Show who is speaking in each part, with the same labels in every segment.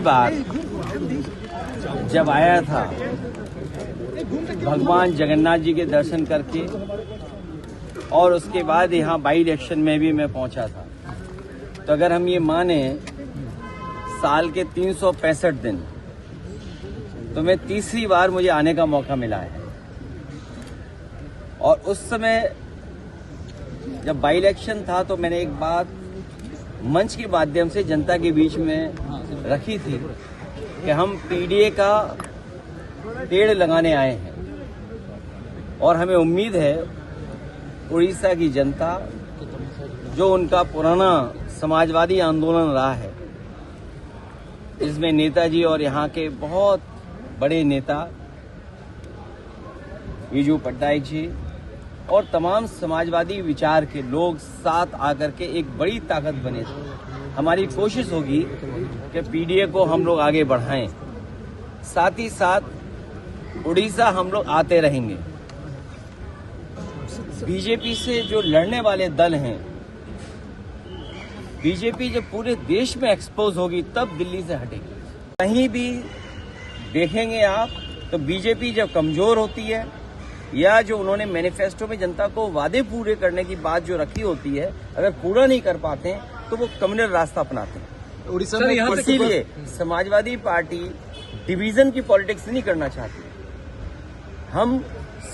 Speaker 1: बार जब आया था भगवान जगन्नाथ जी के दर्शन करके और उसके बाद यहाँ बाई इलेक्शन में भी मैं पहुंचा था, तो अगर हम ये माने साल के 365 दिन तो मैं तीसरी बार मुझे आने का मौका मिला है। और उस समय जब बाई इलेक्शन था तो मैंने एक बात मंच के माध्यम से जनता के बीच में रखी थी कि हम पीडीए का पेड़ लगाने आए हैं और हमें उम्मीद है उड़ीसा की जनता, जो उनका पुराना समाजवादी आंदोलन रहा है, इसमें नेताजी और यहाँ के बहुत बड़े नेता बीजू पट्टनायक जी और तमाम समाजवादी विचार के लोग साथ आकर के एक बड़ी ताकत बने थे। हमारी कोशिश होगी कि पीडीए को हम लोग आगे बढ़ाएं, साथ ही साथ उड़ीसा हम लोग आते रहेंगे। बीजेपी से जो लड़ने वाले दल हैं, बीजेपी जब पूरे देश में एक्सपोज होगी तब दिल्ली से हटेगी। कहीं भी देखेंगे आप तो बीजेपी जब कमजोर होती है या जो उन्होंने मैनिफेस्टो में जनता को वादे पूरे करने की बात जो रखी होती है, अगर पूरा नहीं कर पाते हैं तो वो कम्युनल रास्ता अपनाते हैं। उड़ीसा में इसीलिए समाजवादी पार्टी डिवीजन की पॉलिटिक्स नहीं करना चाहती, हम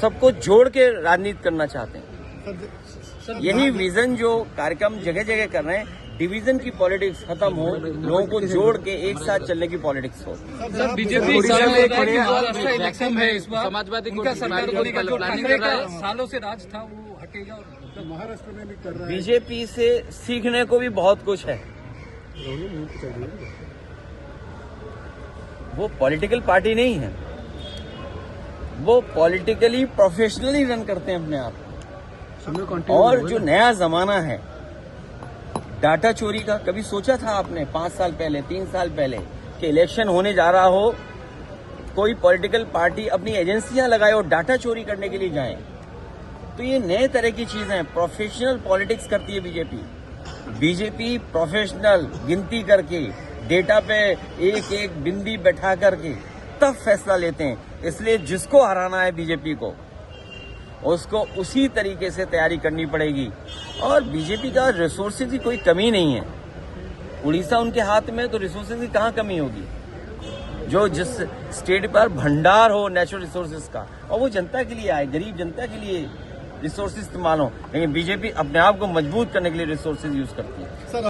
Speaker 1: सबको जोड़ के राजनीति करना चाहते हैं। यही विजन जो कार्यक्रम जगह जगह कर रहे हैं, डिवीजन की पॉलिटिक्स खत्म हो, लोगों को जोड़ के एक साथ चलने की पॉलिटिक्स हो।
Speaker 2: सर, बीजेपी इलेक्शन है इस बार, समाजवादी को सरकार को जो ठाकरे का सालों से राज था वो हटेगा और
Speaker 3: महाराष्ट्र में भी कर रहा है।
Speaker 1: बीजेपी से सीखने को भी बहुत कुछ है। वो पॉलिटिकल पार्टी नहीं है, वो पॉलिटिकली प्रोफेशनली रन करते हैं अपने आप। और जो नया जमाना है डाटा चोरी का, कभी सोचा था आपने 5 साल पहले 3 साल पहले कि इलेक्शन होने जा रहा हो, कोई पॉलिटिकल पार्टी अपनी एजेंसियां लगाए और डाटा चोरी करने के लिए जाए? तो ये नए तरह की चीजें हैं। प्रोफेशनल पॉलिटिक्स करती है बीजेपी प्रोफेशनल गिनती करके डेटा पे एक एक बिंदी बैठा करके तब फैसला लेते हैं। इसलिए जिसको हराना है बीजेपी को, उसको उसी तरीके से तैयारी करनी पड़ेगी। और बीजेपी का रिसोर्सेज की कोई कमी नहीं है। उड़ीसा उनके हाथ में, तो रिसोर्सेज की कहाँ कमी होगी? जो जिस स्टेट पर भंडार हो नेचुरल रिसोर्सेज का, और वो जनता के लिए आए, गरीब जनता के लिए रिसोर्सेज इस्तेमाल हो। लेकिन बीजेपी अपने आप को मजबूत करने के लिए रिसोर्सेज यूज करती है।